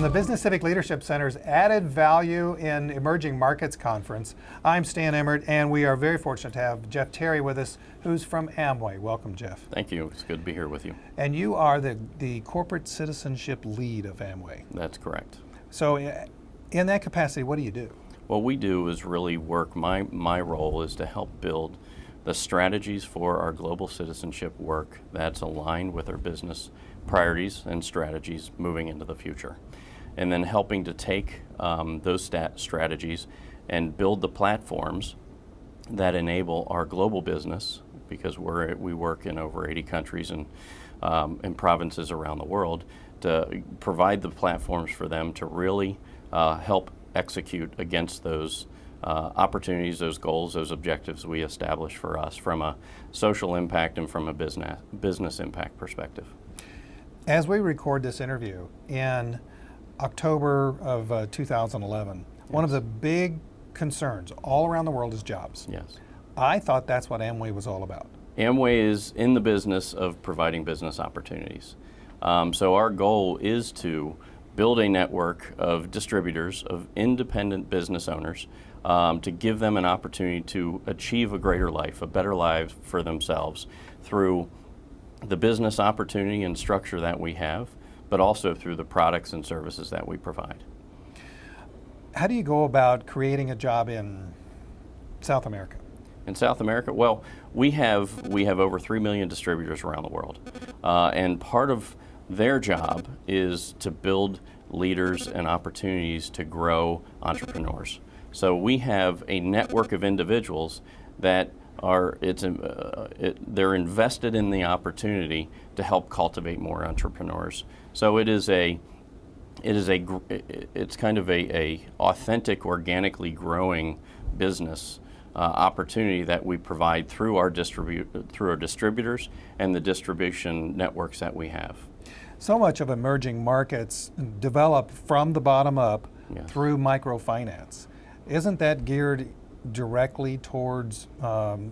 the Business Civic Leadership Center's Added Value in Emerging Markets Conference. I'm Stan Emmert, and we are very fortunate to have Jeff Terry with us, who's from Amway. Welcome, Jeff. Thank you. It's good to be here with you. And you are the corporate citizenship lead of Amway. That's correct. So in that capacity, what do you do? What we do is really work, my role is to help build the strategies for our global citizenship work that's aligned with our business priorities and strategies moving into the future. And then helping to take those strategies and build the platforms that enable our global business, because we work in over 80 countries and provinces around the world, to provide the platforms for them to really help execute against those opportunities, those goals, those objectives we establish for us from a social impact and from a business impact perspective. As we record this interview in October of 2011, yes, one of the big concerns all around the world is jobs. Yes. I thought that's what Amway was all about. Amway is in the business of providing business opportunities. So our goal is to build a network of distributors, of independent business owners, to give them an opportunity to achieve a greater life, a better life for themselves through the business opportunity and structure that we have, but also through the products and services that we provide. How do you go about creating a job in South America? In South America, well, we have over 3 million distributors around the world, and part of their job is to build leaders and opportunities to grow entrepreneurs. So we have a network of individuals that they're invested in the opportunity to help cultivate more entrepreneurs. So it's kind of a authentic, organically growing business opportunity that we provide through our distributors and the distribution networks that we have. So much of emerging markets develop from the bottom up, yes, through microfinance. Isn't that geared directly towards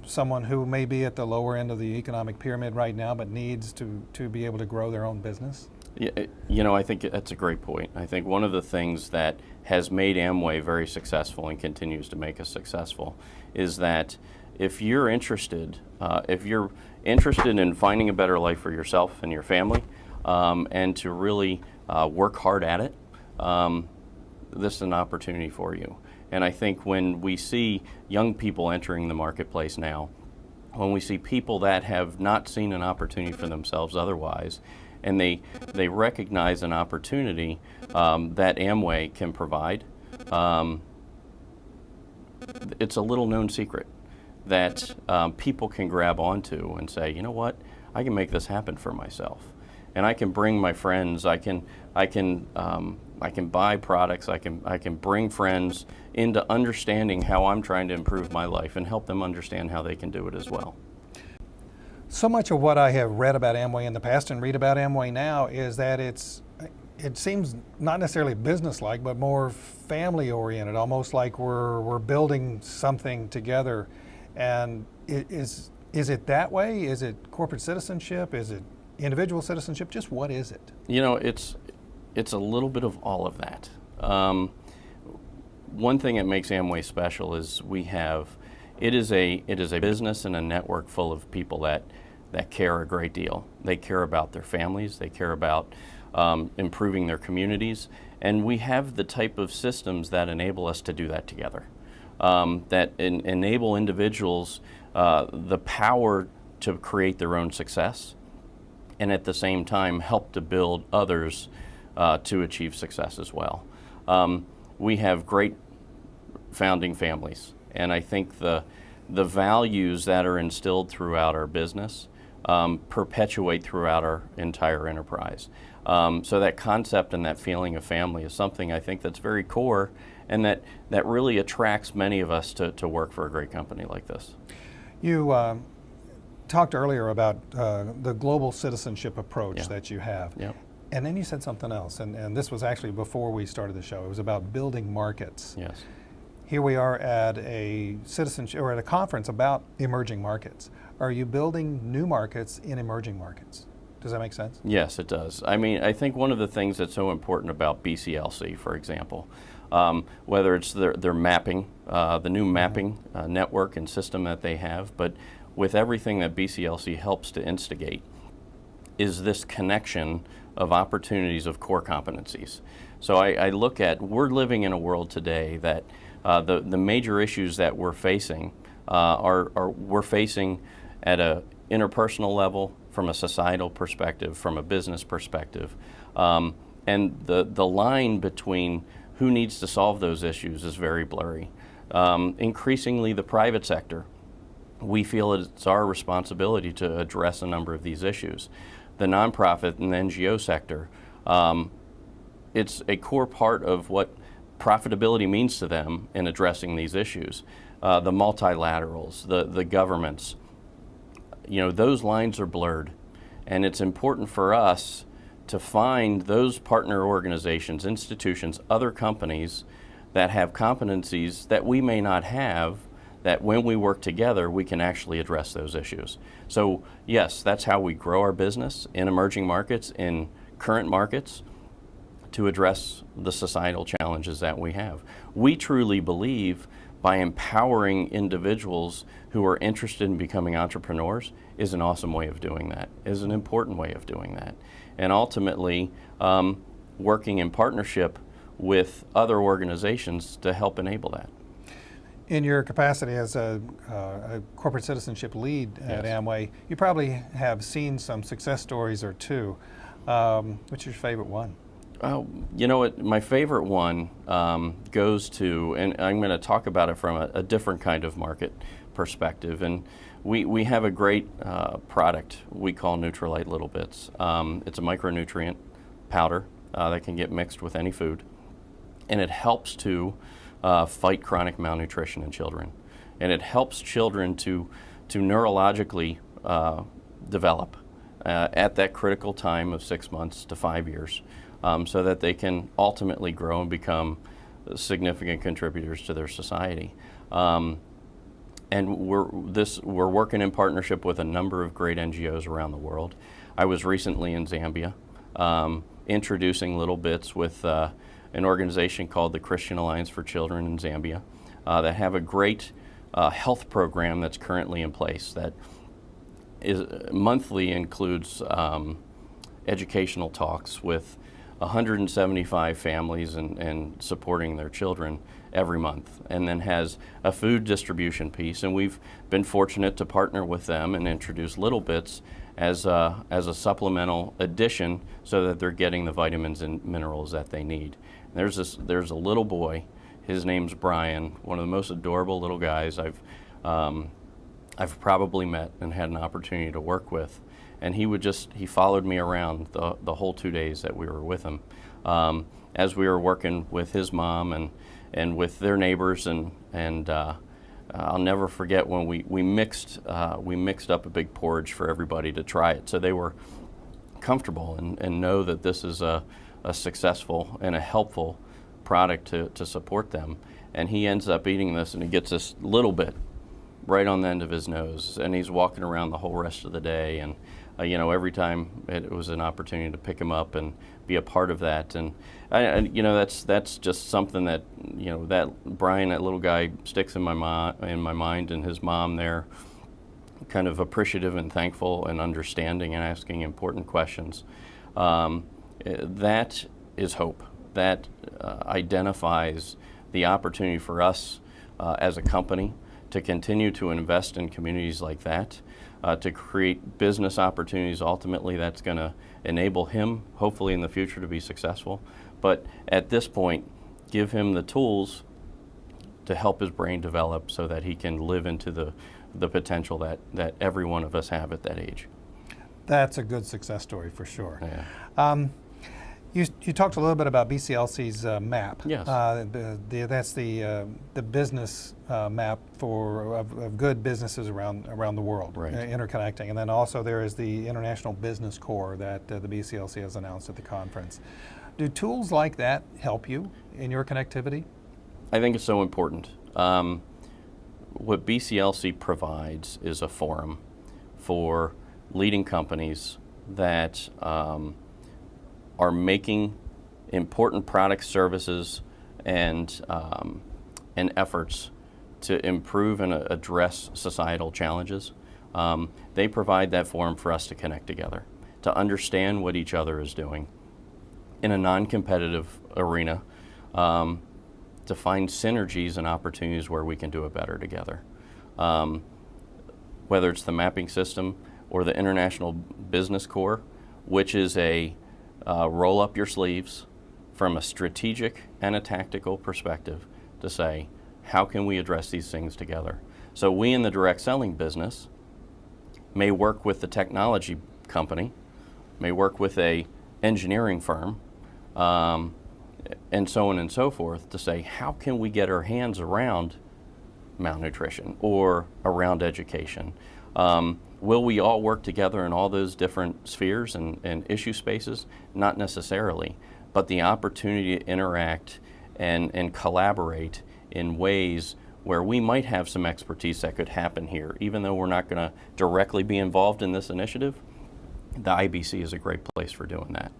someone who may be at the lower end of the economic pyramid right now but needs to be able to grow their own business? Yeah, I think that's a great point. I think one of the things that has made Amway very successful and continues to make us successful is that if you're interested in finding a better life for yourself and your family, and to really work hard at it, this is an opportunity for you. And I think when we see young people entering the marketplace now, when we see people that have not seen an opportunity for themselves otherwise, and they recognize an opportunity that Amway can provide, it's a little known secret that people can grab onto and say, you know what, I can make this happen for myself. And I can bring my friends, I can buy products, I can bring friends into understanding how I'm trying to improve my life and help them understand how they can do it as well. So much of what I have read about Amway in the past and read about Amway now is that it seems not necessarily business-like, but more family-oriented, almost like we're building something together. And is it that way? Is it corporate citizenship? Is it individual citizenship? Just what is it? You know, it's a little bit of all of that. One thing that makes Amway special is it is a business and a network full of people that care a great deal. They care about their families, they care about improving their communities, and we have the type of systems that enable us to do that together, that enable individuals the power to create their own success, and at the same time help to build others to achieve success as well. We have great founding families, and I think the values that are instilled throughout our business perpetuate throughout our entire enterprise. So that concept and that feeling of family is something I think that's very core, and that really attracts many of us to work for a great company like this. You talked earlier about the global citizenship approach, yeah, that you have. Yep. And then you said something else, and this was actually before we started the show. It was about building markets. Yes. Here we are at a citizenship or at a conference about emerging markets. Are you building new markets in emerging markets? Does that make sense? Yes, it does. I mean, I think one of the things that's so important about BCLC, for example, whether it's their mapping, the new mapping network and system that they have, but with everything that BCLC helps to instigate, is this connection of opportunities of core competencies. So I look at, we're living in a world today that the major issues that we're facing we're facing at a interpersonal level, from a societal perspective, from a business perspective. And the line between who needs to solve those issues is very blurry. Increasingly, the private sector, we feel it's our responsibility to address a number of these issues. The nonprofit and the NGO sector, it's a core part of what profitability means to them in addressing these issues. The multilaterals, the governments, those lines are blurred. And it's important for us to find those partner organizations, institutions, other companies that have competencies that we may not have, that when we work together, we can actually address those issues. So yes, that's how we grow our business in emerging markets, in current markets, to address the societal challenges that we have. We truly believe by empowering individuals who are interested in becoming entrepreneurs is an awesome way of doing that, is an important way of doing that. And ultimately, working in partnership with other organizations to help enable that. In your capacity as a corporate citizenship lead at Amway, you probably have seen some success stories or two. What's your favorite one? You know what, my favorite one goes to, and I'm going to talk about it from a different kind of market perspective. And we have a great product we call Nutrilite Little Bits. It's a micronutrient powder that can get mixed with any food, and it helps to fight chronic malnutrition in children. And it helps children to neurologically develop at that critical time of 6 months to 5 years. So that they can ultimately grow and become significant contributors to their society. And we're working in partnership with a number of great NGOs around the world. I was recently in Zambia introducing Little Bits with an organization called the Christian Alliance for Children in Zambia that have a great health program that's currently in place that is monthly includes educational talks with 175 families and supporting their children every month, and then has a food distribution piece. And we've been fortunate to partner with them and introduce Little Bits as a supplemental addition so that they're getting the vitamins and minerals that they need. And there's a little boy, his name's Brian, one of the most adorable little guys I've probably met and had an opportunity to work with. And he followed me around the whole 2 days that we were with him, as we were working with his mom and with their neighbors. And I'll never forget when we mixed up a big porridge for everybody to try it, so they were comfortable and know that this is a successful and a helpful product to support them. And he ends up eating this, and he gets this little bit right on the end of his nose, and he's walking around the whole rest of the day. And every time it was an opportunity to pick him up and be a part of that. And that's just something that that Brian, that little guy, sticks in my mind, and his mom there, kind of appreciative and thankful and understanding and asking important questions. That is hope. That identifies the opportunity for us as a company to continue to invest in communities like that, to create business opportunities. Ultimately, that's going to enable him, hopefully in the future, to be successful. But at this point, give him the tools to help his brain develop so that he can live into the potential that every one of us have at that age. That's a good success story for sure. Yeah. You talked a little bit about BCLC's map. Yes. That's the business map of good businesses around the world, right. Interconnecting. And then also there is the International Business Core that the BCLC has announced at the conference. Do tools like that help you in your connectivity? I think it's so important. What BCLC provides is a forum for leading companies that are making important products, services, and efforts to improve and address societal challenges. They provide that forum for us to connect together, to understand what each other is doing in a non-competitive arena, to find synergies and opportunities where we can do it better together. Whether it's the mapping system or the International Business Corps, which is a roll up your sleeves from a strategic and a tactical perspective to say, how can we address these things together? So we in the direct selling business may work with the technology company, may work with a engineering firm, and so on and so forth, to say, how can we get our hands around malnutrition or around education? Will we all work together in all those different spheres and issue spaces? Not necessarily, but the opportunity to interact and collaborate in ways where we might have some expertise that could happen here. Even though we're not going to directly be involved in this initiative, the IBC is a great place for doing that.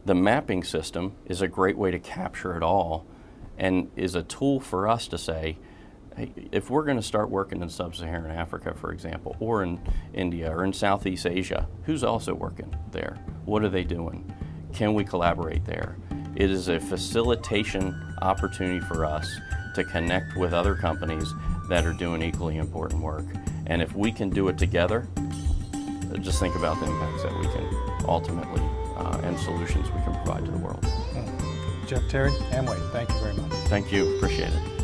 The mapping system is a great way to capture it all and is a tool for us to say, hey, if we're going to start working in sub-Saharan Africa, for example, or in India or in Southeast Asia, who's also working there? What are they doing? Can we collaborate there? It is a facilitation opportunity for us to connect with other companies that are doing equally important work. And if we can do it together, just think about the impacts that we can ultimately and solutions we can provide to the world. Jeff Terry, Amway, thank you very much. Thank you. Appreciate it.